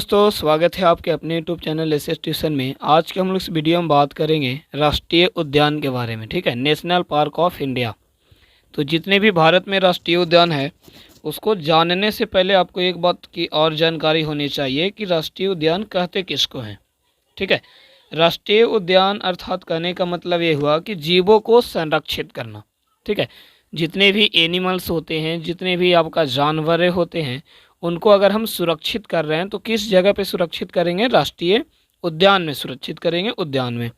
दोस्तों, स्वागत है आपके अपने यूट्यूब चैनल एसएस ट्यूशन में। आज के हम लोग इस वीडियो में बात करेंगे राष्ट्रीय उद्यान के बारे में। ठीक है, नेशनल पार्क ऑफ इंडिया। तो जितने भी भारत में राष्ट्रीय उद्यान है उसको जानने से पहले आपको एक बात की और जानकारी होनी चाहिए कि राष्ट्रीय उद्यान कहते किसको हैं। ठीक है, राष्ट्रीय उद्यान अर्थात कहने का मतलब ये हुआ कि जीवों को संरक्षित करना। ठीक है, जितने भी एनिमल्स होते हैं, जितने भी आपका जानवर होते हैं, उनको अगर हम सुरक्षित कर रहे हैं तो किस जगह पे सुरक्षित करेंगे? राष्ट्रीय उद्यान में सुरक्षित करेंगे, उद्यान में।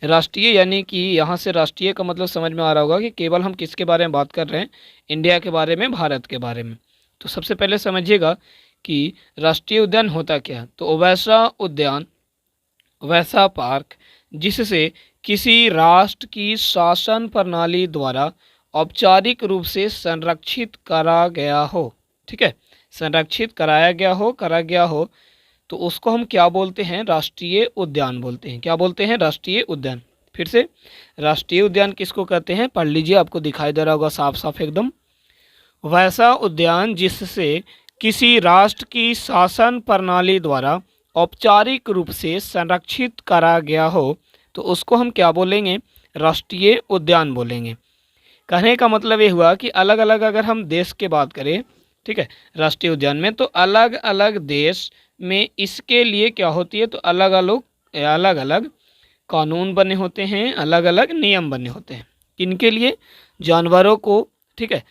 राष्ट्रीय यानी कि यहाँ से राष्ट्रीय का मतलब समझ में आ रहा होगा कि केवल हम किसके बारे में बात कर रहे हैं? इंडिया के बारे में, भारत के बारे में। तो सबसे पहले समझिएगा कि राष्ट्रीय उद्यान होता क्या है। तो वैसा उद्यान, वैसा पार्क जिससे किसी राष्ट्र की शासन प्रणाली द्वारा औपचारिक रूप से संरक्षित करा गया हो। ठीक है, संरक्षित कराया गया हो, करा गया हो, तो उसको हम क्या बोलते हैं? राष्ट्रीय उद्यान बोलते हैं। क्या बोलते हैं? राष्ट्रीय उद्यान। फिर से, राष्ट्रीय उद्यान किसको कहते हैं? पढ़ लीजिए, आपको दिखाई दे रहा होगा साफ साफ एकदम। वैसा उद्यान जिससे किसी राष्ट्र की शासन प्रणाली द्वारा औपचारिक रूप से संरक्षित करा गया हो, तो उसको हम क्या बोलेंगे? राष्ट्रीय उद्यान बोलेंगे। कहने का मतलब ये हुआ कि अलग अलग अगर हम देश की बात करें, ठीक है, राष्ट्रीय उद्यान में, तो अलग अलग देश में इसके लिए क्या होती है? तो अलग अलग कानून बने होते हैं, अलग अलग नियम बने होते हैं। किनके लिए? जानवरों को, ठीक है,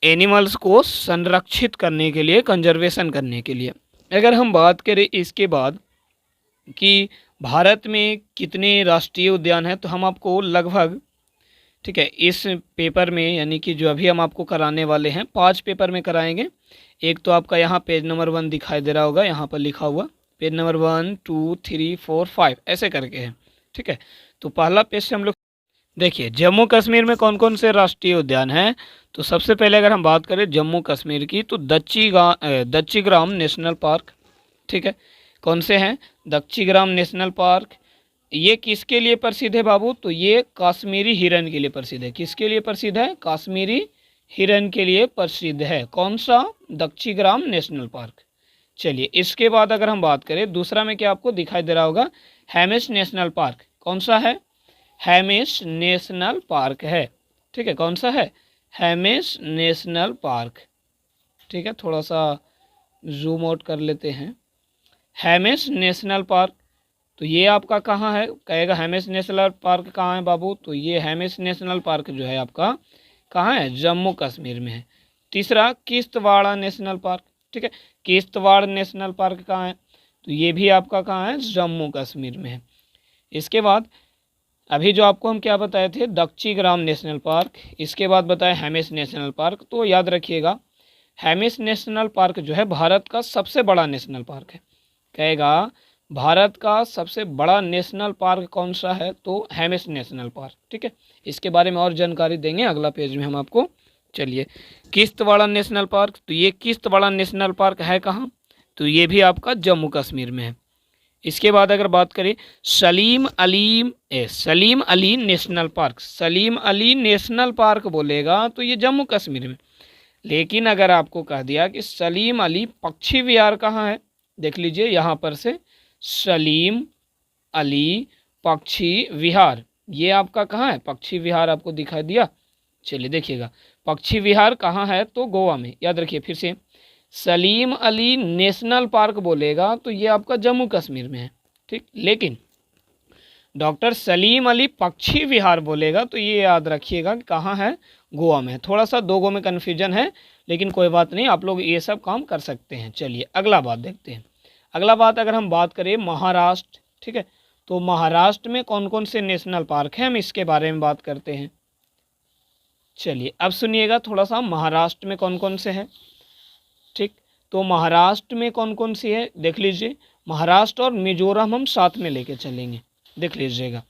एनिमल्स को संरक्षित करने के लिए, कंजर्वेशन करने के लिए। अगर हम बात करें इसके बाद कि भारत में कितने राष्ट्रीय उद्यान हैं, तो हम आपको लगभग, ठीक है, इस पेपर में, यानी कि जो अभी हम आपको कराने वाले हैं, 5 पेपर में कराएंगे। एक तो आपका यहाँ पेज नंबर 1 दिखाई दे रहा होगा, यहाँ पर लिखा हुआ पेज नंबर 1, 2, 3, 4, 5 ऐसे करके है। ठीक है, तो पहला पेज से हम लोग देखिए जम्मू कश्मीर में कौन कौन से राष्ट्रीय उद्यान हैं। तो सबसे पहले अगर हम बात करें जम्मू कश्मीर की, तो दच्चीग्राम नेशनल पार्क। ठीक है, कौन से हैं? दच्चीग्राम नेशनल पार्क। ये किसके लिए प्रसिद्ध है बाबू? तो ये काश्मीरी हिरन के लिए प्रसिद्ध है। किसके लिए प्रसिद्ध है? काश्मीरी हिरन के लिए प्रसिद्ध है। कौन सा? दच्चीग्राम नेशनल पार्क। चलिए, इसके बाद अगर हम बात करें दूसरा में, क्या आपको दिखाई दे रहा होगा? Hemis national park. कौन सा है? हेमिस नेशनल पार्क है। ठीक है, कौन सा है? Hemis national park. ठीक है, थोड़ा सा जूम आउट कर लेते हैं। हेमिस नेशनल पार्क, तो ये आपका कहाँ है? कहेगा हेमिस नेशनल पार्क कहाँ है बाबू? तो ये हेमिस नेशनल पार्क जो है आपका कहाँ है? जम्मू कश्मीर में है। तीसरा, किश्तवाड़ नेशनल पार्क। ठीक है, किश्तवाड़ नेशनल पार्क कहाँ है? तो ये भी आपका कहाँ है? जम्मू कश्मीर में है। इसके बाद अभी जो आपको हम क्या बताए थे? दच्चीग्राम नेशनल पार्क। इसके बाद बताए हेमिस नेशनल पार्क। तो याद रखिएगा, हेमिस नेशनल पार्क जो है भारत का सबसे बड़ा नेशनल पार्क है। कहेगा भारत का सबसे बड़ा नेशनल पार्क कौन सा है? तो हेमिस नेशनल पार्क। ठीक है, इसके बारे में और जानकारी देंगे अगला पेज में हम आपको। चलिए, किश्तवाड़ नेशनल पार्क, तो ये किश्तवाड़ नेशनल पार्क है कहाँ? तो ये भी आपका जम्मू कश्मीर में है। इसके बाद अगर बात करें Salim Ali national park, Salim Ali national park बोलेगा तो ये जम्मू कश्मीर में। लेकिन अगर आपको कह दिया कि सलीम अली पक्षी विहार कहाँ है, देख लीजिए यहाँ पर से, सलीम अली पक्षी विहार, ये आपका कहाँ है? पक्षी विहार आपको दिखाई दिया। चलिए देखिएगा, पक्षी विहार कहाँ है? तो गोवा में। याद रखिए, फिर से सलीम अली नेशनल पार्क बोलेगा तो ये आपका जम्मू कश्मीर में है। ठीक, लेकिन डॉक्टर सलीम अली पक्षी विहार बोलेगा तो ये याद रखिएगा कि कहाँ है? गोवा में। थोड़ा सा दो गो में कन्फ्यूजन है, लेकिन कोई बात नहीं, आप लोग ये सब काम कर सकते हैं। चलिए अगला बात देखते हैं। अगला बात अगर हम बात करें महाराष्ट्र, ठीक है, तो महाराष्ट्र में कौन कौन से नेशनल पार्क हैं, हम इसके बारे में बात करते हैं। चलिए अब सुनिएगा थोड़ा सा, महाराष्ट्र में कौन कौन से हैं। ठीक, तो महाराष्ट्र में कौन कौन सी है देख लीजिए। महाराष्ट्र और मिजोरम हम साथ में लेके चलेंगे, देख लीजिएगा।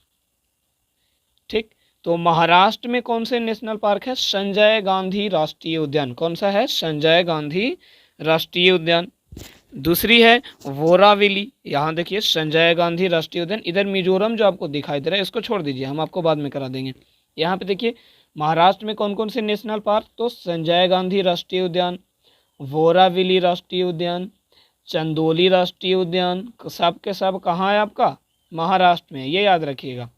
ठीक, तो महाराष्ट्र में कौन से नेशनल पार्क है? संजय गांधी राष्ट्रीय उद्यान। कौन सा है? संजय गांधी राष्ट्रीय उद्यान। दूसरी है वोराविली, यहाँ देखिए संजय गांधी राष्ट्रीय उद्यान। इधर मिजोरम जो आपको दिखाई दे रहा है इसको छोड़ दीजिए, हम आपको बाद में करा देंगे। यहाँ पे देखिए महाराष्ट्र में कौन कौन से नेशनल पार्क? तो संजय गांधी राष्ट्रीय उद्यान, वोराविली राष्ट्रीय उद्यान, चंदोली राष्ट्रीय उद्यान सब के सब कहाँ है आपका, महाराष्ट्र में है, ये याद रखिएगा।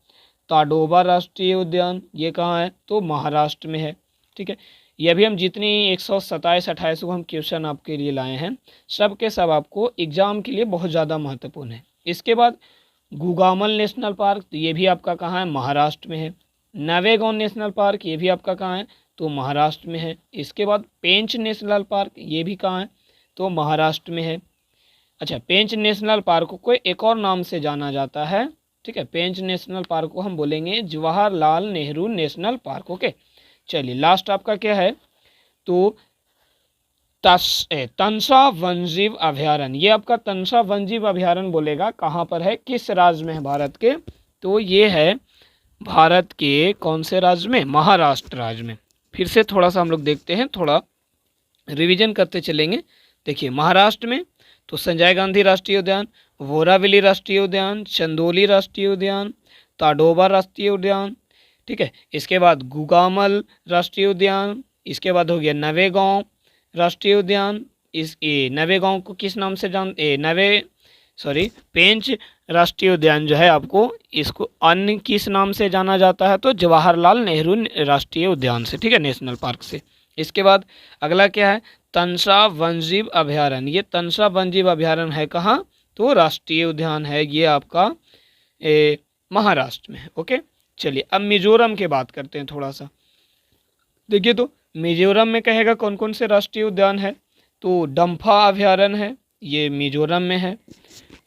ताडोबा राष्ट्रीय उद्यान ये कहाँ है, तो महाराष्ट्र में है। ठीक है, ये भी हम जितनी 127-28 को हम क्वेश्चन आपके लिए लाए हैं, सब के सब आपको एग्जाम के लिए बहुत ज़्यादा महत्वपूर्ण है। इसके बाद गुगामल नेशनल पार्क, तो ये भी आपका कहाँ है, महाराष्ट्र में है। नवेगांव नेशनल पार्क ये भी आपका कहाँ है, तो महाराष्ट्र में है। इसके बाद पेंच नेशनल पार्क ये भी कहाँ है, तो महाराष्ट्र में है। अच्छा, पेंच नेशनल पार्क को एक और नाम से जाना जाता है। ठीक है, पेंच नेशनल पार्क को हम बोलेंगे Jawaharlal Nehru national park. Okay, चलिए लास्ट आपका क्या है, तो तनसा वन्यजीव अभयारण्य, ये आपका तनसा वन्यजीव अभयारण्य बोलेगा कहाँ पर है, किस राज्य में है भारत के, तो ये है भारत के कौन से राज्य में, महाराष्ट्र राज्य में। फिर से थोड़ा सा हम लोग देखते हैं, थोड़ा रिवीजन करते चलेंगे। देखिए महाराष्ट्र में तो संजय गांधी राष्ट्रीय उद्यान, वोराविली राष्ट्रीय उद्यान, चंदोली राष्ट्रीय उद्यान, ताडोबा राष्ट्रीय उद्यान। ठीक है, इसके बाद गुगामल राष्ट्रीय उद्यान, इसके बाद हो गया नवेगांव राष्ट्रीय उद्यान। इस नवेगांव को किस नाम से पेंच राष्ट्रीय उद्यान जो है आपको, इसको अन्य किस नाम से जाना जाता है, तो जवाहरलाल नेहरू राष्ट्रीय उद्यान से। ठीक है, नेशनल पार्क से। इसके बाद अगला क्या है, तनसा वन्यजीव अभयारण्य, ये तनसा वन्यजीव अभयारण्य है कहाँ, तो राष्ट्रीय उद्यान है ये आपका महाराष्ट्र में है। ओके, चलिए अब मिजोरम की बात करते हैं थोड़ा सा। देखिए तो मिजोरम में कहेगा कौन कौन से राष्ट्रीय उद्यान है, तो डम्फा अभयारण्य है, ये मिजोरम में है।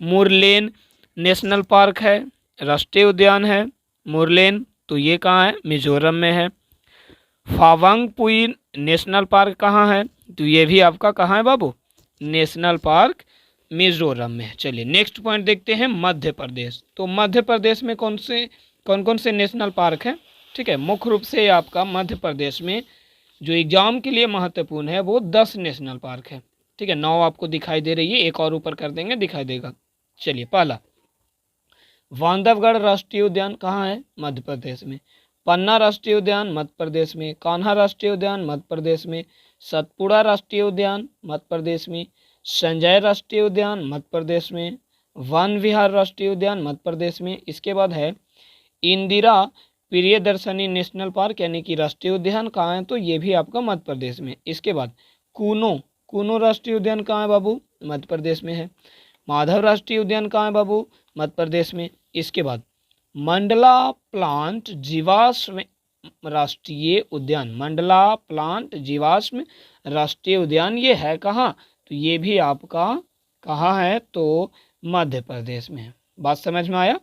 मुरलेन नेशनल पार्क है, राष्ट्रीय उद्यान है मुरलेन, तो ये कहाँ है, मिजोरम में है। फावांगपुई नेशनल पार्क कहाँ है, तो ये भी आपका कहाँ है बाबू, नेशनल पार्क मिजोरम में है। चलिए नेक्स्ट पॉइंट देखते हैं, मध्य प्रदेश। तो मध्य प्रदेश में कौन कौन से नेशनल पार्क हैं। ठीक है, मुख्य रूप से आपका मध्य प्रदेश में जो एग्जाम के लिए महत्वपूर्ण है वो 10 नेशनल पार्क है। ठीक है, 9 आपको दिखाई दे रही है, एक और ऊपर कर देंगे दिखाई देगा। चलिए पहला बांधवगढ़ राष्ट्रीय उद्यान कहाँ है, मध्य प्रदेश में। पन्ना राष्ट्रीय उद्यान मध्य प्रदेश में। कान्हा राष्ट्रीय उद्यान मध्य प्रदेश में। सतपुड़ा राष्ट्रीय उद्यान मध्य प्रदेश में। संजय राष्ट्रीय उद्यान मध्य प्रदेश में। वन विहार राष्ट्रीय उद्यान मध्य प्रदेश में। इसके बाद है इंदिरा प्रियदर्शनी नेशनल पार्क यानी कि राष्ट्रीय उद्यान कहाँ है, तो ये भी आपका मध्य प्रदेश में। इसके बाद कूनो राष्ट्रीय उद्यान कहाँ है बाबू, मध्य प्रदेश में है। माधव राष्ट्रीय उद्यान कहाँ है बाबू, मध्य प्रदेश में। इसके बाद मंडला प्लांट जीवाश्म राष्ट्रीय उद्यान, मंडला प्लांट जीवाश्म राष्ट्रीय उद्यान ये है कहाँ, तो ये भी आपका कहाँ है, तो मध्य प्रदेश में है। बात समझ में आया।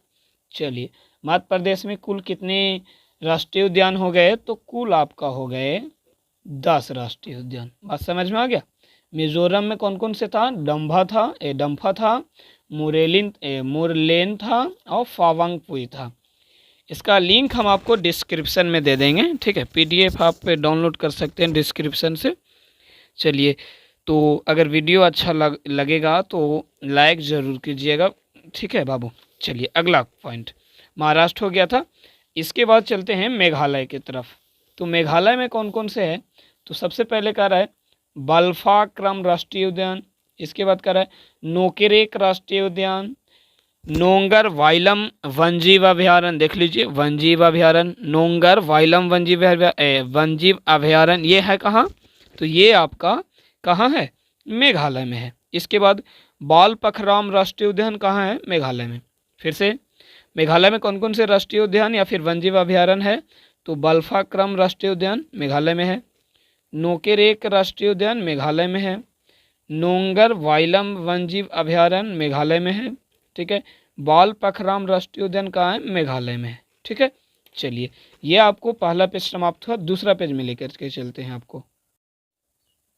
चलिए मध्य प्रदेश में कुल कितने राष्ट्रीय उद्यान हो गए, तो कुल आपका हो गए 10 राष्ट्रीय उद्यान। बात समझ में आ गया। मिजोरम में कौन कौन से था, डम्फा था, मुरलेन था और फावांगपुई था। इसका लिंक हम आपको डिस्क्रिप्शन में दे देंगे। ठीक है, PDF आप डाउनलोड कर सकते हैं डिस्क्रिप्शन से। चलिए तो अगर वीडियो अच्छा लगेगा तो लाइक ज़रूर कीजिएगा। ठीक है बाबू। चलिए अगला पॉइंट महाराष्ट्र हो गया था। इसके बाद चलते हैं मेघालय की तरफ। तो मेघालय में कौन कौन से हैं, तो सबसे पहले कह रहा है बल्फाक्रम राष्ट्रीय उद्यान। इसके बाद कह रहा है नोकेरेक राष्ट्रीय उद्यान, नोंगर वाइलम वन्यजीव अभयारण्य, देख लीजिए वन्यजीव अभयारण्य, नोंगर वाइलम वन्यजीव अभयारण्य ये है कहाँ, तो ये आपका कहाँ है, मेघालय में है। इसके बाद बाल पखराम राष्ट्रीय उद्यान कहाँ है, मेघालय में। फिर से मेघालय में कौन कौन से राष्ट्रीय उद्यान या फिर वन्यजीव अभयारण्य है, तो बल्फाक्रम राष्ट्रीय उद्यान मेघालय में है, नोकेरेक राष्ट्रीय उद्यान मेघालय में है, नोंगर वाइलम वन्यजीव अभयारण्य मेघालय में है। ठीक है, बाल पखराम राष्ट्रीय उद्यान कहाँ है, मेघालय में है। ठीक है, चलिए ये आपको पहला पेज समाप्त हुआ। दूसरा पेज में लेकर के चलते हैं आपको।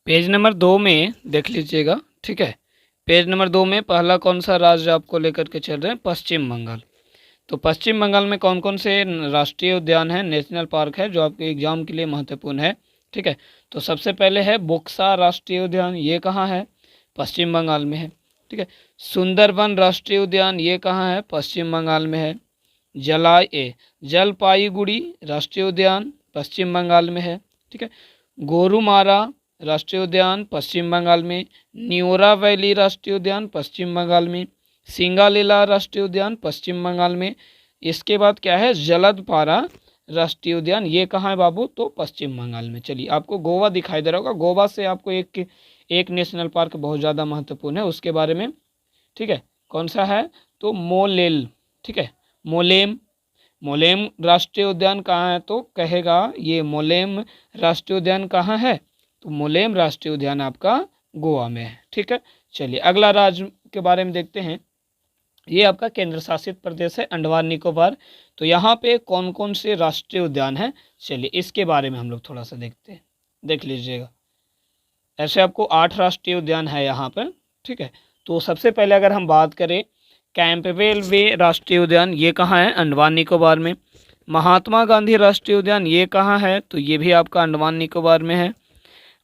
पेज नंबर 2 में देख लीजिएगा। ठीक है, पेज नंबर 2 में पहला कौन सा राज्य आपको लेकर के चल रहे हैं, पश्चिम बंगाल। तो पश्चिम बंगाल में कौन कौन से राष्ट्रीय उद्यान है, नेशनल पार्क है जो आपके एग्जाम के लिए महत्वपूर्ण है। ठीक है, तो सबसे पहले है बोक्सा राष्ट्रीय उद्यान, ये कहाँ है, पश्चिम बंगाल में है। ठीक है, सुंदरबन राष्ट्रीय उद्यान ये कहाँ है, पश्चिम बंगाल में है। जलपाईगुड़ी राष्ट्रीय उद्यान पश्चिम बंगाल में है। ठीक है, गोरुमारा राष्ट्रीय उद्यान पश्चिम बंगाल में, न्योरा वैली राष्ट्रीय उद्यान पश्चिम बंगाल में, सिंगालीला राष्ट्रीय उद्यान पश्चिम बंगाल में। इसके बाद क्या है, जलदपारा राष्ट्रीय उद्यान, ये कहाँ है बाबू, तो पश्चिम बंगाल में। चलिए, आपको गोवा दिखाई दे रहा होगा, गोवा से आपको एक नेशनल पार्क बहुत ज़्यादा महत्वपूर्ण है, उसके बारे में, ठीक है, कौन सा है, तो मोलेल, ठीक है, मोलेम। मोलेम राष्ट्रीय उद्यान कहाँ है, तो कहेगा ये मोलेम राष्ट्रीय उद्यान कहाँ है, तो मोलेम राष्ट्रीय उद्यान आपका गोवा में है, ठीक है। चलिए, अगला राज्य के बारे में देखते हैं। ये आपका केंद्र शासित प्रदेश है अंडमान निकोबार। तो यहाँ पे कौन कौन से राष्ट्रीय उद्यान हैं, चलिए इसके बारे में हम लोग थोड़ा सा देखते हैं, देख लीजिएगा। ऐसे आपको 8 राष्ट्रीय उद्यान है यहाँ पर, ठीक है। तो सबसे पहले अगर हम बात करें, कैंपबेल वे राष्ट्रीय उद्यान, ये कहाँ है, अंडमान निकोबार में। महात्मा गांधी राष्ट्रीय उद्यान, ये कहाँ है, तो ये भी आपका अंडमान निकोबार में है।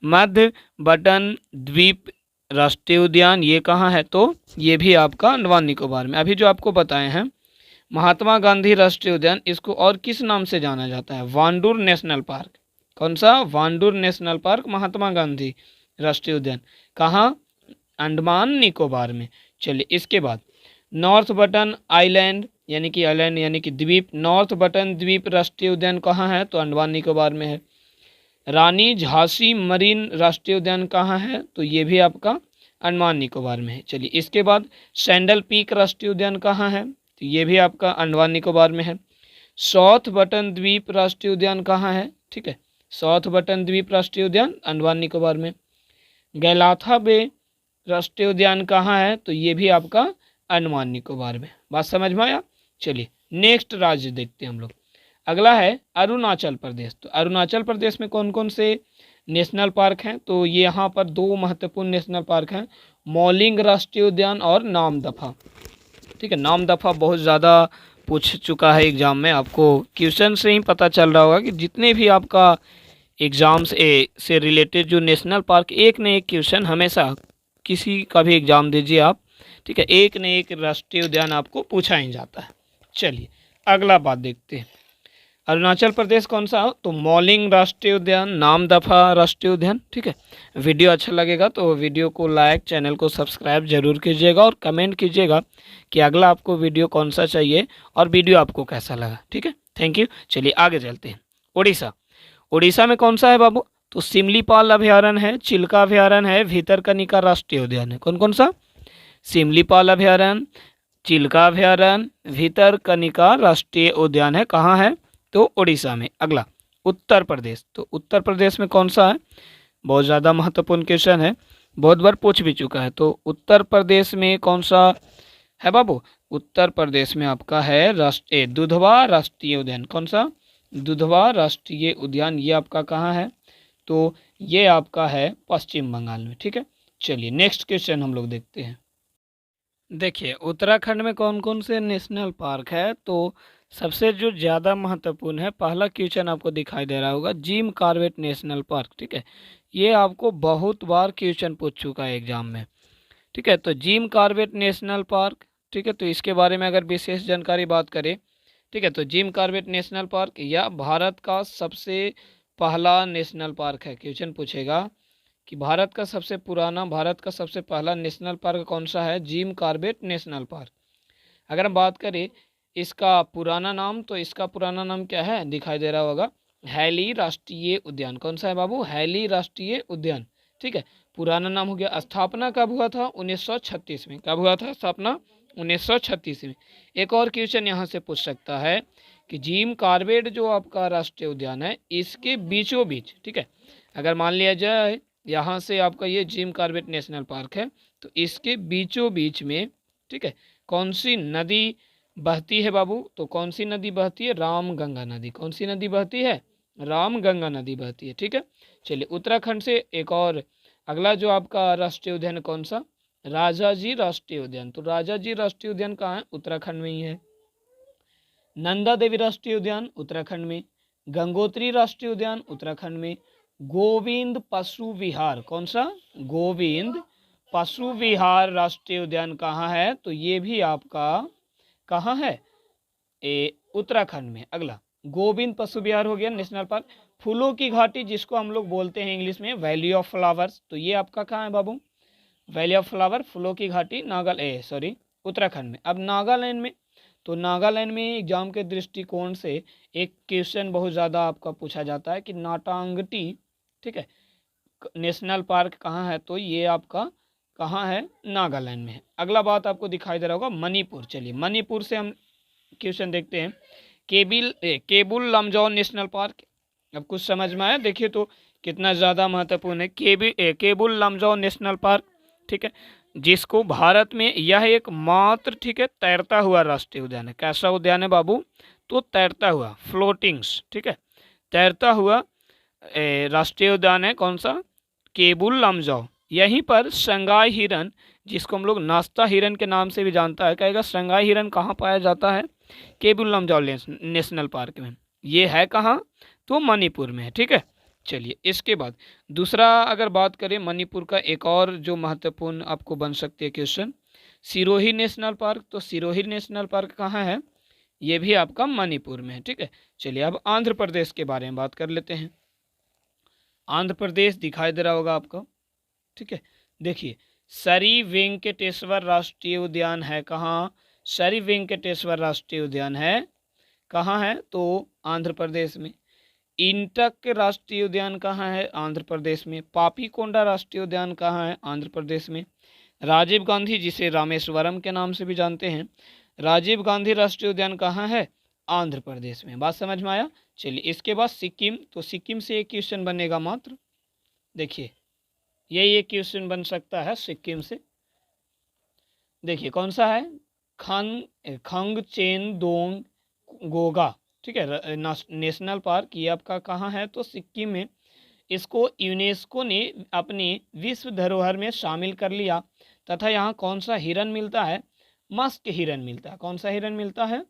मध्य बटन द्वीप राष्ट्रीय उद्यान, ये कहाँ है, तो ये भी आपका अंडमान निकोबार में। अभी जो आपको बताए हैं महात्मा गांधी राष्ट्रीय उद्यान, इसको और किस नाम से जाना जाता है, वांडूर नेशनल पार्क। कौन सा, वांडूर नेशनल पार्क, महात्मा गांधी राष्ट्रीय उद्यान, कहाँ, अंडमान निकोबार में। चलिए, इसके बाद नॉर्थ बटन आइलैंड यानी कि द्वीप, नॉर्थ बटन द्वीप राष्ट्रीय उद्यान कहाँ है, तो अंडमान निकोबार में है। रानी झांसी मरीन राष्ट्रीय उद्यान कहाँ है, तो ये भी आपका अंडमान निकोबार में है। चलिए, इसके बाद सैंडल पीक राष्ट्रीय उद्यान कहाँ है, तो ये भी आपका अंडमान निकोबार में है। साउथ बटन द्वीप राष्ट्रीय उद्यान कहाँ है, ठीक है, साउथ बटन द्वीप राष्ट्रीय उद्यान अंडमान निकोबार में। गैलाथा बे राष्ट्रीय उद्यान कहाँ है, तो ये भी आपका अंडमान निकोबार में। बात समझ में आया। चलिए, नेक्स्ट राज्य देखते हैं हम लोग। अगला है अरुणाचल प्रदेश। तो अरुणाचल प्रदेश में कौन कौन से नेशनल पार्क हैं, तो ये यहाँ पर 2 महत्वपूर्ण नेशनल पार्क हैं, मौलिंग राष्ट्रीय उद्यान और नामदफा, ठीक है। नामदफा बहुत ज़्यादा पूछ चुका है एग्जाम में, आपको क्वेश्चन से ही पता चल रहा होगा कि जितने भी आपका एग्जाम्स से रिलेटेड जो नेशनल पार्क, एक न एक क्वेश्चन हमेशा, किसी का भी एग्जाम दीजिए आप, ठीक है, एक न एक राष्ट्रीय उद्यान आपको पूछा ही जाता है। चलिए, अगला बात देखते हैं। अरुणाचल प्रदेश कौन सा हो, तो मौलिंग राष्ट्रीय उद्यान, नामदफा राष्ट्रीय उद्यान, ठीक है। वीडियो अच्छा लगेगा तो वीडियो को लाइक, चैनल को सब्सक्राइब जरूर कीजिएगा और कमेंट कीजिएगा कि अगला आपको वीडियो कौन सा चाहिए और वीडियो आपको कैसा लगा, ठीक है। Thank you. चलिए, आगे चलते हैं। उड़ीसा। उड़ीसा में कौन सा है बाबू, तो सिमलीपाल अभयारण्य है, चिल्का अभयारण्य है, भीतरकनिका राष्ट्रीय उद्यान है। कौन कौन सा, सिमलीपाल अभयारण्य, चिल्का अभयारण्य, भीतरकनिका राष्ट्रीय उद्यान है, कहाँ है, तो उड़ीसा में। अगला उत्तर प्रदेश। तो उत्तर प्रदेश में कौन सा है, बहुत ज़्यादा महत्वपूर्ण क्वेश्चन है, बहुत बार पूछ भी चुका है। तो उत्तर प्रदेश में कौन सा है बाबू, उत्तर प्रदेश में आपका है राष्ट्रीय दुधवा राष्ट्रीय उद्यान। कौन सा, दुधवा राष्ट्रीय उद्यान, ये आपका कहाँ है, तो ये आपका है पश्चिम बंगाल में, ठीक है। चलिए, नेक्स्ट क्वेश्चन हम लोग देखते हैं। देखिए, उत्तराखंड में कौन कौन से नेशनल पार्क है, तो सबसे जो ज़्यादा महत्वपूर्ण है, पहला क्वेश्चन आपको दिखाई दे रहा होगा, जिम कॉर्बेट नेशनल पार्क, ठीक है। ये आपको बहुत बार क्वेश्चन पूछ चुका है एग्जाम में, ठीक है। तो जिम कॉर्बेट नेशनल पार्क, ठीक है, तो इसके बारे में अगर विशेष जानकारी बात करें, ठीक है, तो जिम कॉर्बेट नेशनल पार्क या भारत का सबसे पहला नेशनल पार्क है। क्वेश्चन पूछेगा कि भारत का सबसे पहला नेशनल पार्क कौन सा है, जिम कॉर्बेट नेशनल पार्क। अगर हम बात करें इसका पुराना नाम, तो इसका पुराना नाम क्या है, दिखाई दे रहा होगा, हैली राष्ट्रीय उद्यान। कौन सा है बाबू, हैली राष्ट्रीय उद्यान, ठीक है, पुराना नाम हो गया। स्थापना कब हुआ था, 1936 में। कब हुआ था स्थापना, 1936 में। एक और क्वेश्चन यहाँ से पूछ सकता है कि जिम कॉर्बेट जो आपका राष्ट्रीय उद्यान है, इसके बीचों बीच, ठीक है, अगर मान लिया जाए यहाँ से आपका ये जिम कॉर्बेट नेशनल पार्क है, तो इसके बीचों बीच में, ठीक है, कौन सी नदी बहती है बाबू, तो कौन सी नदी बहती है, रामगंगा नदी। कौन सी नदी बहती है, रामगंगा नदी बहती है, ठीक है। चलिए, उत्तराखंड से एक और अगला जो आपका राष्ट्रीय उद्यान है, कौन सा, राजाजी राष्ट्रीय उद्यान। तो राजाजी राष्ट्रीय उद्यान कहाँ है, उत्तराखंड में ही है। नंदा देवी राष्ट्रीय उद्यान उत्तराखंड में। गंगोत्री राष्ट्रीय उद्यान उत्तराखंड में। गोविंद पशु विहार, कौन सा, गोविंद पशु विहार राष्ट्रीय उद्यान कहाँ है, तो ये भी आपका कहाँ है, उत्तराखंड में। अगला गोविंद पशु विहार हो गया नेशनल पार्क। फूलों की घाटी जिसको हम लोग बोलते हैं इंग्लिश में वैली ऑफ फ्लावर्स, तो ये आपका कहाँ है बाबू, वैली ऑफ फ्लावर, फूलों की घाटी, उत्तराखंड में। अब नागालैंड में, तो नागालैंड में एग्जाम के दृष्टिकोण से एक क्वेश्चन बहुत ज़्यादा आपका पूछा जाता है कि नाटांगटी, ठीक है, नेशनल पार्क कहाँ है, तो ये आपका कहाँ है, नागालैंड में है। अगला बात आपको दिखाई दे रहा होगा मणिपुर। चलिए मणिपुर से हम क्वेश्चन देखते हैं। केबुल लमजाओ नेशनल पार्क, अब कुछ समझ में आया, देखिए तो कितना ज़्यादा महत्वपूर्ण है। केबुल लमजाओ नेशनल पार्क, ठीक है, जिसको भारत में यह एकमात्र, ठीक है, तैरता हुआ राष्ट्रीय उद्यान है। कैसा उद्यान है बाबू, तो तैरता हुआ, फ्लोटिंग्स, ठीक है, तैरता हुआ राष्ट्रीय उद्यान है। कौन सा, केबुल लमजाओ। यहीं पर संगाई हिरन, जिसको हम लोग नाश्ता हिरन के नाम से भी जानता है, कहेगा संगाई हिरन कहाँ पाया जाता है, केबुल लमजाओ नेशनल पार्क में। ये है कहाँ, तो मणिपुर में है, ठीक है। चलिए इसके बाद दूसरा अगर बात करें मणिपुर का, एक और जो महत्वपूर्ण आपको बन सकती है क्वेश्चन, सिरोही नेशनल पार्क। तो सिरोही नेशनल पार्क कहाँ है, ये भी आपका मणिपुर में है, ठीक है। चलिए अब आंध्र प्रदेश के बारे में बात कर लेते हैं। आंध्र प्रदेश दिखाई दे रहा होगा आपको, ठीक है। देखिए श्री वेंकटेश्वर राष्ट्रीय उद्यान है कहाँ, श्री वेंकटेश्वर राष्ट्रीय उद्यान है कहाँ है, तो आंध्र प्रदेश में। इंटक राष्ट्रीय उद्यान कहाँ है, आंध्र प्रदेश में। पापीकोंडा राष्ट्रीय उद्यान कहाँ है, आंध्र प्रदेश में। राजीव गांधी, जिसे रामेश्वरम के नाम से भी जानते हैं, राजीव गांधी राष्ट्रीय उद्यान कहाँ है, आंध्र प्रदेश में। बात समझ में आया। चलिए इसके बाद सिक्किम, तो सिक्किम से एक क्वेश्चन बनेगा मात्र, देखिए यही एक क्वेश्चन बन सकता है सिक्किम से। देखिए कौन सा है, खंगचेनदोंग गोगा, ठीक है, नेशनल पार्क। ये आपका कहाँ है, तो सिक्किम में। इसको यूनेस्को ने अपनी विश्व धरोहर में शामिल कर लिया तथा यहाँ कौन सा हिरन मिलता है, मस्क हिरन मिलता है। कौन सा हिरन मिलता है,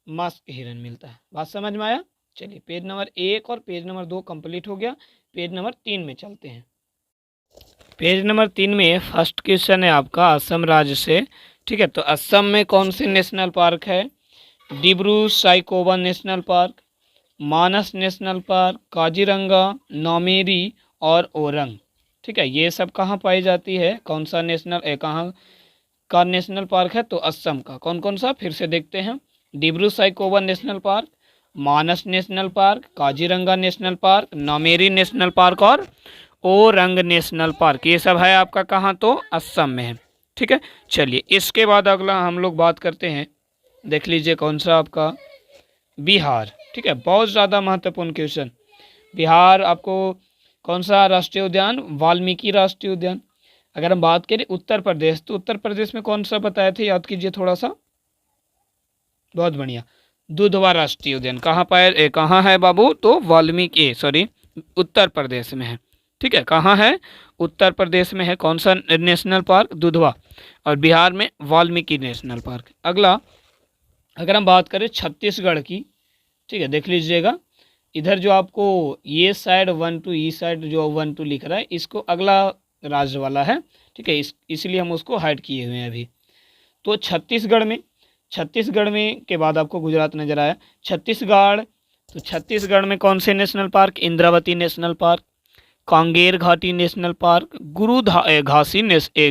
मस्क हिरन मिलता है। बात समझ में आया। चलिए पेज नंबर 1 और पेज नंबर 2 कंप्लीट हो गया। पेज नंबर 3 में चलते हैं। पेज नंबर 3 में फर्स्ट क्वेश्चन है आपका असम राज्य से, ठीक है। तो असम में कौन से नेशनल पार्क है, Dibru Saikhowa national park, Manas national park, Kaziranga, Nameri और ओरंग, ठीक है। ये सब कहाँ पाई जाती है, कौन सा कहाँ का नेशनल पार्क है, तो असम का। कौन कौन सा, फिर से देखते हैं। Dibru Saikhowa national park, Manas national park, Kaziranga national park, Nameri national park और ओरंग नेशनल पार्क। ये सब है आपका कहाँ, तो असम में है, ठीक है। चलिए इसके बाद अगला हम लोग बात करते हैं, देख लीजिए कौन सा आपका, बिहार, ठीक है। बहुत ज़्यादा महत्वपूर्ण क्वेश्चन। बिहार आपको कौन सा राष्ट्रीय उद्यान, वाल्मीकि राष्ट्रीय उद्यान। अगर हम बात करें उत्तर प्रदेश, तो उत्तर प्रदेश में कौन सा बताए थे, याद कीजिए थोड़ा सा। बहुत बढ़िया, दुधवा राष्ट्रीय उद्यान कहाँ है बाबू, तो उत्तर प्रदेश में है, ठीक है। कहाँ है, उत्तर प्रदेश में है। कौन सा नेशनल पार्क, दुधवा। और बिहार में वाल्मीकि नेशनल पार्क। अगला अगर हम बात करें छत्तीसगढ़ की, ठीक है, देख लीजिएगा इधर जो आपको ये साइड 1 2, ई साइड जो 1 2 लिख रहा है, इसको अगला राज्य वाला है, ठीक है, इसलिए हम उसको हाइड किए हुए हैं अभी। तो छत्तीसगढ़ में के बाद आपको गुजरात नजर आया। छत्तीसगढ़, तो छत्तीसगढ़ में कौन से national park, Indravati national park, Kanger Ghati national park,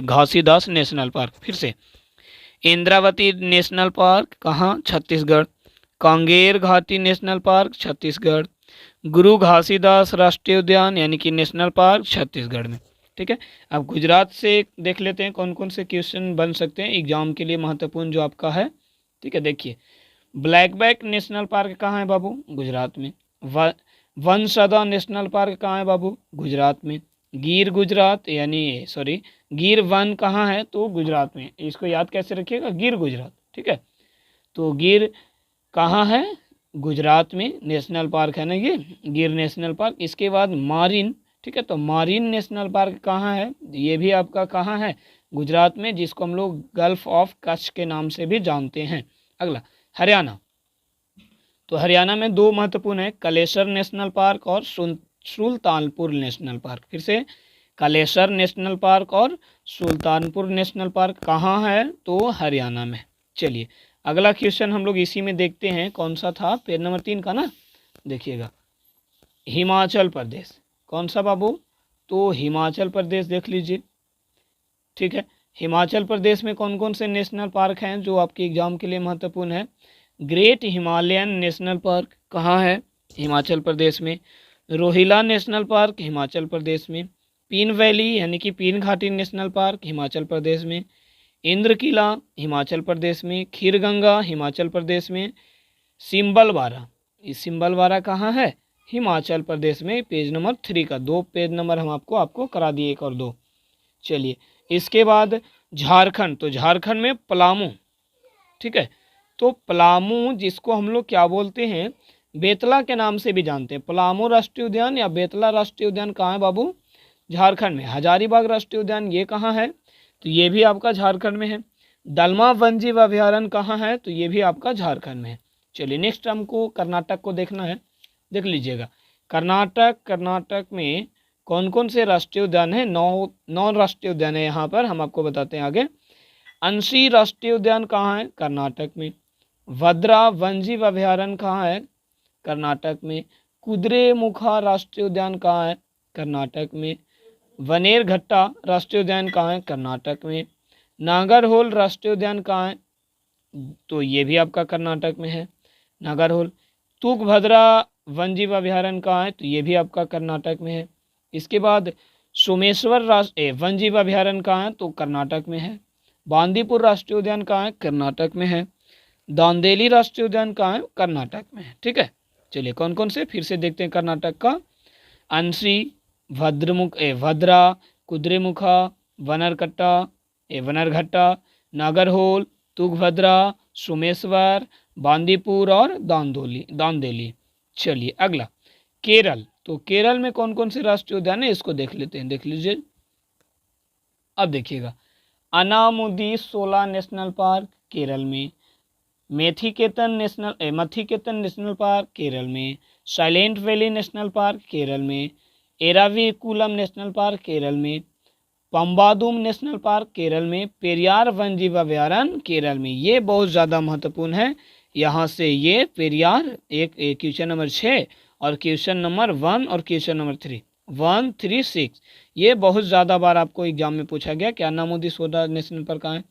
Ghasidas national park. फिर से इंद्रावती नेशनल पार्क कहाँ, छत्तीसगढ़। Kanger Ghati national park, Chhattisgarh. गुरु घासीदास राष्ट्रीय उद्यान यानी कि नेशनल पार्क, छत्तीसगढ़ में, ठीक है। अब गुजरात से देख लेते हैं कौन कौन से क्वेश्चन बन सकते हैं एग्जाम के लिए महत्वपूर्ण जो आपका है, ठीक है। देखिए ब्लैकबैक नेशनल पार्क कहाँ है बाबू, गुजरात में। वनसदा नेशनल पार्क कहाँ है बाबू, गुजरात में। गिर वन कहाँ है, तो गुजरात में। इसको याद कैसे रखिएगा, गिर गुजरात, ठीक है। तो गिर कहाँ है, गुजरात में नेशनल पार्क है ना ये, गिर नेशनल पार्क। इसके बाद मारिन, ठीक है, तो मारिन नेशनल पार्क कहाँ है, ये भी आपका कहाँ है, गुजरात में, जिसको हम लोग गल्फ ऑफ कच्छ के नाम से भी जानते हैं। अगला हरियाणा, तो हरियाणा में 2 महत्वपूर्ण है, कलेसर नेशनल पार्क और सुल्तानपुर नेशनल पार्क। फिर से कलेसर नेशनल पार्क और सुल्तानपुर नेशनल पार्क कहाँ है, तो हरियाणा में। चलिए अगला क्वेश्चन हम लोग इसी में देखते हैं, कौन सा था, पेज नंबर 3 का ना। देखिएगा हिमाचल प्रदेश, कौन सा बाबू, तो हिमाचल प्रदेश देख लीजिए। ठीक है, हिमाचल प्रदेश में कौन कौन से नेशनल पार्क हैं जो आपके एग्जाम के लिए महत्वपूर्ण है। ग्रेट हिमालयन नेशनल पार्क कहाँ है, हिमाचल प्रदेश में। रोहिला नेशनल पार्क हिमाचल प्रदेश में। पीन वैली यानी कि पीन घाटी नेशनल पार्क हिमाचल प्रदेश में। इंद्र किला हिमाचल प्रदेश में। खीरगंगा हिमाचल प्रदेश में। सिम्बलवारा, इस सिम्बलवारा कहाँ है, हिमाचल प्रदेश में। पेज नंबर 3 का 2 पेज नंबर हम आपको करा दिए, 1 और 2। चलिए इसके बाद झारखंड, तो झारखंड में पलामू। ठीक है, तो पलामू जिसको हम लोग क्या बोलते हैं, बेतला के नाम से भी जानते हैं। पलामू राष्ट्रीय उद्यान या बेतला राष्ट्रीय उद्यान कहाँ है बाबू, झारखंड में। हजारीबाग राष्ट्रीय उद्यान ये कहाँ है, तो ये भी आपका झारखंड में है। दलमा वन्यजीव अभयारण्य कहाँ है, तो ये भी आपका झारखंड में है। चलिए नेक्स्ट हमको कर्नाटक को देखना है, देख लीजिएगा। कर्नाटक में कौन कौन से राष्ट्रीय उद्यान है, 9 राष्ट्रीय उद्यान है यहाँ पर, हम आपको बताते हैं आगे। अंशी राष्ट्रीय उद्यान कहाँ है, कर्नाटक में। भद्रा वन्यजीव अभयारण्य कहाँ है, कर्नाटक में। कुद्रेमुखा राष्ट्रीय उद्यान कहाँ है, कर्नाटक में। वनेरघट्टा राष्ट्रीय उद्यान कहाँ है, कर्नाटक में। नागरहोल राष्ट्रीय उद्यान कहाँ है, तो ये भी आपका कर्नाटक में है, नागरहोल। तुंगभद्रा वन्यजीव अभयारण्य कहाँ है, तो ये भी आपका कर्नाटक में है। इसके बाद सोमेश्वर वन्यजीव अभयारण्य कहाँ है, तो कर्नाटक में है। बांदीपुर राष्ट्रीय उद्यान कहाँ है, कर्नाटक में है। दांदेली राष्ट्रीय उद्यान कहाँ है, कर्नाटक में है। ठीक है, चलिए कौन कौन से फिर से देखते हैं कर्नाटक का। अंशी, भद्रा, कुद्रेमुखा, वनरघट्टा, नागरहोल, तुंगभद्रा, सोमेश्वर, बांदीपुर और दांदेली। चलिए अगला केरल, तो केरल में कौन कौन से राष्ट्रीय उद्यान है इसको देख लेते हैं, देख लीजिए। अब देखिएगा अनामुदी शोला नेशनल पार्क केरल में। मथीकेतन नेशनल पार्क केरल में। Silent valley national park Kerala में। एराविकुलम नेशनल पार्क केरल में। पंबादुम नेशनल पार्क केरल में। पेरियार वन्यजीव अभयारण्य केरल में। ये बहुत ज़्यादा महत्वपूर्ण है, यहाँ से ये पेरियार एक क्वेश्चन नंबर 6 और क्वेश्चन नंबर 1 और क्वेश्चन नंबर 3 1, 3, 6 ये बहुत ज़्यादा बार आपको एग्जाम में पूछा गया कि अनामुदी शोला नेशनल पार्क कहाँ है,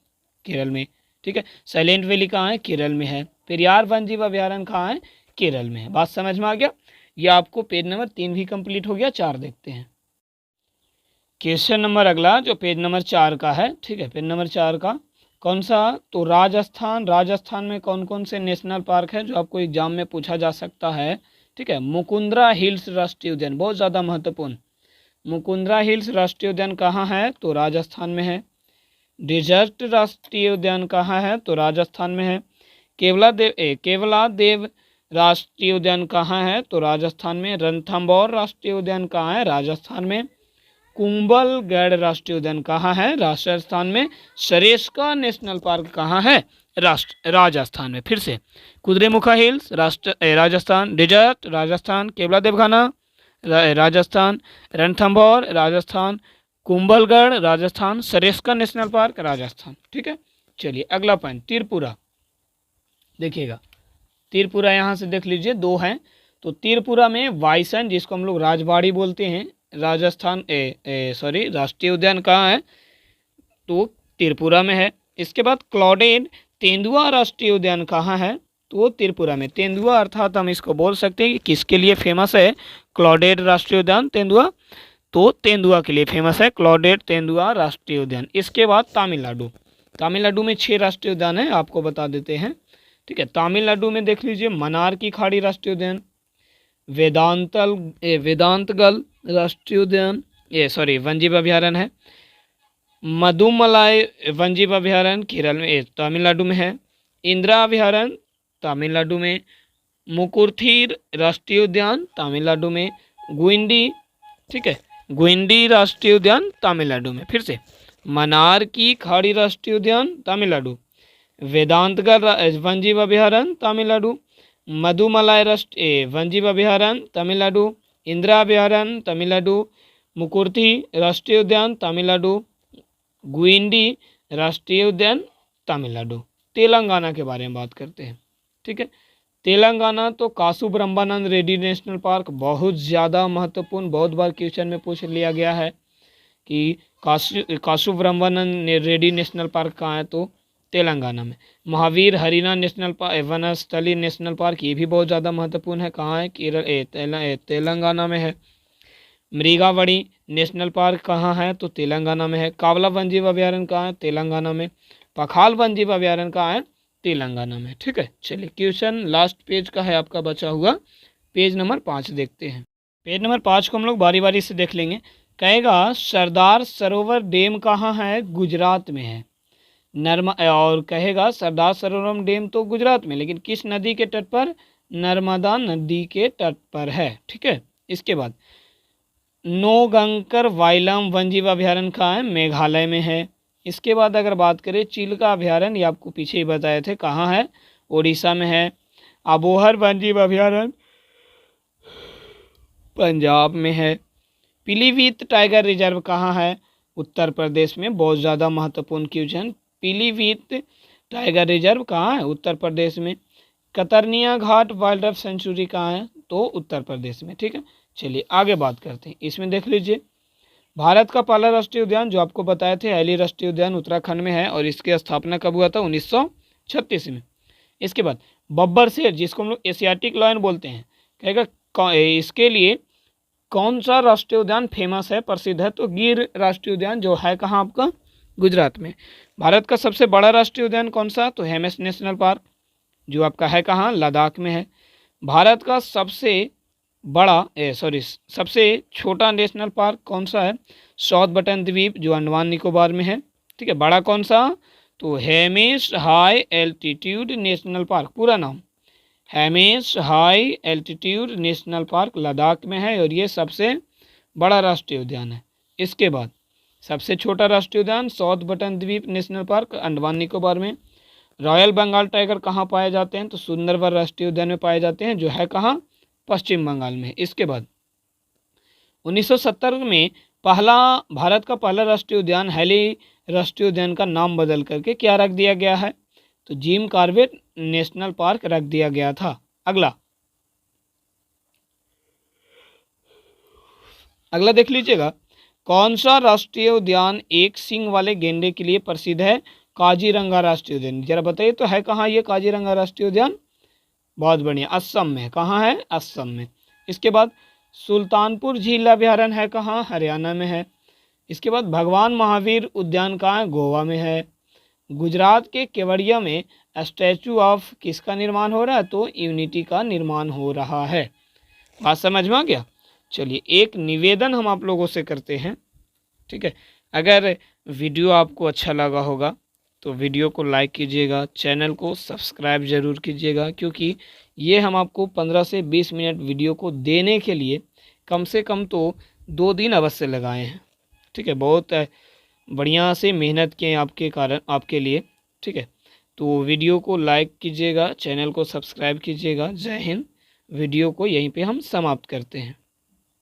केरल में। ठीक है, साइलेंट वैली कहाँ है, केरल में है। पेरियार वन्यजीव अभयारण्य कहाँ है, केरल में है। बात समझ में आ गया। ये आपको पेज नंबर 3 भी कंप्लीट हो गया। 4 देखते हैं क्वेश्चन नंबर अगला जो पेज नंबर 4 का है। ठीक है, पेज नंबर 4 का कौन सा, तो राजस्थान में कौन कौन से नेशनल पार्क है जो आपको एग्जाम में पूछा जा सकता है। ठीक है, मुकुंदरा हिल्स राष्ट्रीय उद्यान बहुत ज़्यादा महत्वपूर्ण। मुकुंदरा हिल्स राष्ट्रीय उद्यान कहाँ है, तो राजस्थान में है। डेजर्ट राष्ट्रीय उद्यान कहाँ है, तो राजस्थान में है। केवलादेव राष्ट्रीय उद्यान कहाँ है, तो राजस्थान में। रणथंभौर राष्ट्रीय उद्यान कहाँ है, राजस्थान में। कुंभलगढ़ राष्ट्रीय उद्यान कहाँ है, राजस्थान में। सरेस्का नेशनल पार्क कहाँ है, राजस्थान में। फिर से Kudremukh hills Rajasthan. Desert Rajasthan. Keoladeo Rajasthan. Ranthambore Rajasthan. Kumbhalgarh Rajasthan. Sariska national park Rajasthan. ठीक है, चलिए अगला पॉइंट त्रिपुरा देखिएगा। त्रिपुरा यहाँ से देख लीजिए 2 हैं, तो त्रिपुरा में वाइसन जिसको हम लोग राजबाड़ी बोलते हैं, राजस्थान राष्ट्रीय उद्यान कहाँ है, तो त्रिपुरा में है। इसके बाद क्लॉडेड तेंदुआ राष्ट्रीय उद्यान कहाँ है, तो त्रिपुरा में। तेंदुआ अर्थात हम इसको बोल सकते हैं कि किसके लिए फेमस है, क्लॉडेड राष्ट्रीय उद्यान तेंदुआ, तो तेंदुआ के लिए फेमस है क्लॉडेड तेंदुआ राष्ट्रीय उद्यान। इसके बाद तमिलनाडु में 6 राष्ट्रीय उद्यान है, आपको बता देते हैं। ठीक है, तमिलनाडु में देख लीजिए मनार की खाड़ी राष्ट्रीय उद्यान। वेदांतगल राष्ट्रीय उद्यान वन्यजीव अभयारण्य है। मधुमलाई वन्यजीव अभयारण्य केरल में तमिलनाडु में है। इंदिरा अभयारण्य तमिलनाडु में। मुकुरथीर राष्ट्रीय उद्यान तमिलनाडु में। गुइंडी, ठीक है, गुइंडी राष्ट्रीय उद्यान तमिलनाडु में। फिर से मनार की खाड़ी राष्ट्रीय उद्यान तमिलनाडु। वेदांतगढ़ वन्यजीव अभयारण्य तमिलनाडु। मधुमलाई राष्ट्रीय वन्यजीव अभयारण्य तमिलनाडु। इंदिरा अभयारण्य तमिलनाडु। मुकुरथी राष्ट्रीय उद्यान तमिलनाडु। गुइंडी राष्ट्रीय उद्यान तमिलनाडु। तेलंगाना के बारे में बात करते हैं। ठीक है, तेलंगाना तो कासु ब्रह्मानंद रेड्डी नेशनल पार्क, बहुत ज़्यादा महत्वपूर्ण, बहुत बार क्वेश्चन में पूछ लिया गया है कि कासु ब्रह्मानंद रेड्डी नेशनल पार्क कहाँ है, तो तेलंगाना में। Mahavir Harina national park, Vanasthali national park, ये भी बहुत ज़्यादा महत्वपूर्ण है, कहाँ है, तेलंगाना में है। मृगावड़ी नेशनल पार्क कहाँ है, तो तेलंगाना में है। कावला वन्यजीव अभयारण्य कहाँ है, तेलंगाना में। पखाल वन्यजीव अभयारण्य कहाँ है, तेलंगाना में। ठीक है, चलिए क्वेश्चन लास्ट पेज का है आपका बचा हुआ, पेज नंबर 5 देखते हैं। पेज नंबर 5 को हम लोग बारी बारी से देख लेंगे। कहेगा सरदार सरोवर डैम कहाँ है, गुजरात में है। और कहेगा सरदार सरोवर डैम तो गुजरात में, लेकिन किस नदी के तट पर, नर्मदा नदी के तट पर है। ठीक है, इसके बाद नोगंकर वाइलम वन्यजीव अभयारण्य कहाँ है, मेघालय में है। इसके बाद अगर बात करें चिल्का अभयारण्य, ये आपको पीछे ही बताए थे, कहाँ है, उड़ीसा में है। अबोहर वन्यजीव अभयारण्य पंजाब में है। पीलीभीत टाइगर रिजर्व कहाँ है, उत्तर प्रदेश में। बहुत ज़्यादा महत्वपूर्ण क्वेश्चन, पीलीभीत टाइगर रिजर्व कहाँ है, उत्तर प्रदेश में। कतरनिया घाट वाइल्ड लाइफ सेंचुरी कहाँ है, तो उत्तर प्रदेश में। ठीक है, चलिए आगे बात करते हैं। इसमें देख लीजिए, भारत का पहला राष्ट्रीय उद्यान जो आपको बताए थे, हैली राष्ट्रीय उद्यान उत्तराखंड में है, और इसकी स्थापना कब हुआ था, 1936 में। इसके बाद बब्बर शेर, जिसको हम लोग एशियाटिक लायन बोलते हैं, कहेगा इसके लिए कौन सा राष्ट्रीय उद्यान फेमस है, प्रसिद्ध है, तो गिर राष्ट्रीय उद्यान, जो है कहाँ आपका, गुजरात में। भारत का सबसे बड़ा राष्ट्रीय उद्यान कौन सा, तो हेमिस नेशनल पार्क, जो आपका है कहाँ, लद्दाख में है। भारत का सबसे छोटा नेशनल पार्क कौन सा है, साउथ बटन द्वीप, जो अंडमान निकोबार में है। ठीक है, बड़ा कौन सा, तो Hemis high altitude national park, पूरा नाम Hemis high altitude national park, Ladakh में है, और ये सबसे बड़ा राष्ट्रीय उद्यान है। इसके बाद सबसे छोटा राष्ट्रीय उद्यान साउथ बटन द्वीप नेशनल पार्क, अंडमान निकोबार में। रॉयल बंगाल टाइगर कहाँ पाए जाते हैं, तो सुंदरवन राष्ट्रीय उद्यान में पाए जाते हैं, जो है कहाँ, पश्चिम बंगाल में। इसके बाद 1970 में भारत का पहला राष्ट्रीय उद्यान हैली राष्ट्रीय उद्यान का नाम बदल करके क्या रख दिया गया है, तो जिम कॉर्बेट नेशनल पार्क रख दिया गया था। अगला देख लीजिएगा, कौन सा राष्ट्रीय उद्यान एक सींग वाले गेंडे के लिए प्रसिद्ध है, काजीरंगा राष्ट्रीय उद्यान। जरा बताइए तो है कहाँ ये काजीरंगा राष्ट्रीय उद्यान, बहुत बढ़िया, असम में। कहाँ है, असम में। इसके बाद सुल्तानपुर झील अभयारण्य है कहाँ, हरियाणा में है। इसके बाद भगवान महावीर उद्यान कहाँ है, गोवा में है। गुजरात के केवड़िया में स्टैचू ऑफ किसका निर्माण हो रहा है, तो यूनिटी का निर्माण हो रहा है। बात समझ में आ गया। चलिए एक निवेदन हम आप लोगों से करते हैं। ठीक है, अगर वीडियो आपको अच्छा लगा होगा तो वीडियो को लाइक कीजिएगा, चैनल को सब्सक्राइब ज़रूर कीजिएगा, क्योंकि ये हम आपको 15 से 20 मिनट वीडियो को देने के लिए कम से कम तो 2 दिन अवश्य लगाए हैं। ठीक है, बहुत बढ़िया से मेहनत किए आपके कारण, आपके लिए। ठीक है, तो वीडियो को लाइक कीजिएगा, चैनल को सब्सक्राइब कीजिएगा। जय हिंद। वीडियो को यहीं पे हम समाप्त करते हैं।